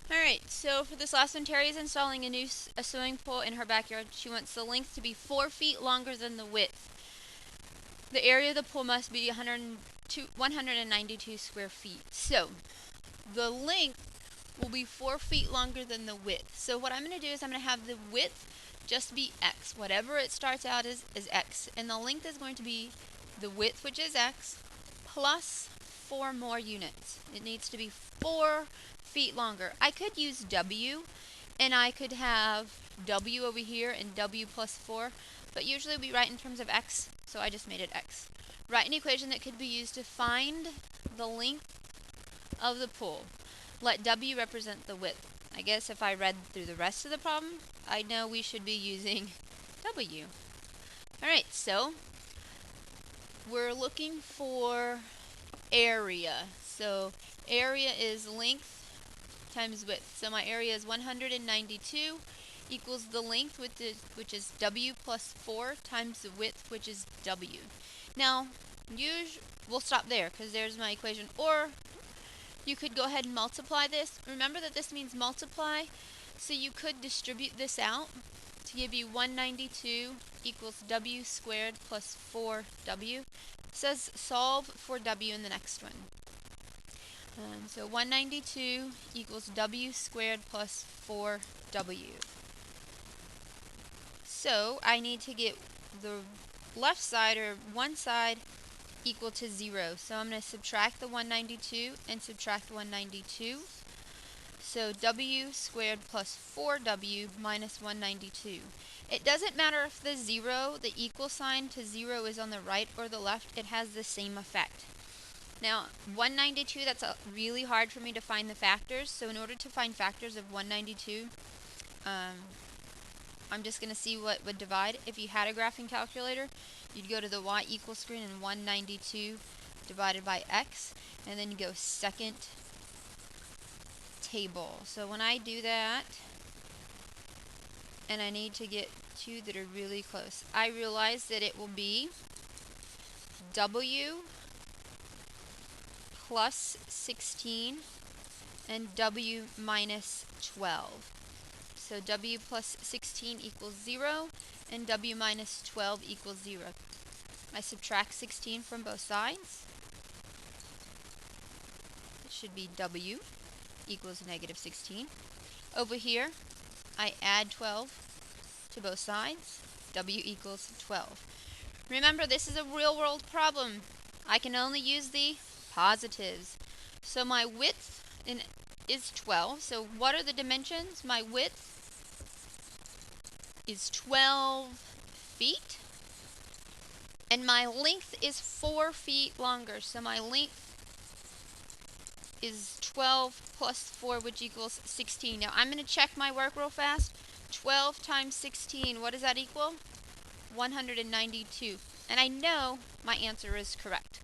Alright, so for this last one, Terry is installing a swimming pool in her backyard. She wants the length to be 4 feet longer than the width. The area of the pool must be 192 square feet. So, the length will be 4 feet longer than the width. So what I'm going to do is I'm going to have the width just be x. Whatever it starts out as is x. And the length is going to be the width, which is x, plus 4 more units. It needs to be 4 feet longer. I could use w, and I could have w over here and w plus 4, but usually we write in terms of x, so I just made it x. Write an equation that could be used to find the length of the pool. Let w represent the width. I guess if I read through the rest of the problem, I know we should be using w. Alright, so we're looking for area. So area is length times width. So my area is 192 equals the length, which is w plus 4 times the width, which is w. Now, we'll stop there because there's my equation. Or you could go ahead and multiply this. Remember that this means multiply, so you could distribute this out to give you 192 equals w squared plus 4w. It says solve for w in the next one. So 192 equals w squared plus 4w. So I need to get the left side, or one side, equal to 0. So I'm going to subtract the 192 and subtract 192. So w squared plus 4w minus 192. It doesn't matter if the equal sign to 0 is on the right or the left, it has the same effect. Now, 192, that's really hard for me to find the factors. So in order to find factors of 192, I'm just going to see what would divide. If you had a graphing calculator, you'd go to the y equals screen and 192 divided by x, and then you go second table. So when I do that, and I need to get two that are really close, I realize that it will be w plus 16 and w minus 12. So w plus 16 equals 0, and w minus 12 equals 0. I subtract 16 from both sides. It should be w equals negative 16. Over here, I add 12 to both sides. W equals 12. Remember, this is a real-world problem. I can only use the positives. So my width is 12. So what are the dimensions? My width is 12 feet. And my length is 4 feet longer. So my length is 12 plus 4, which equals 16. Now I'm going to check my work real fast. 12 times 16, what does that equal? 192. And I know my answer is correct.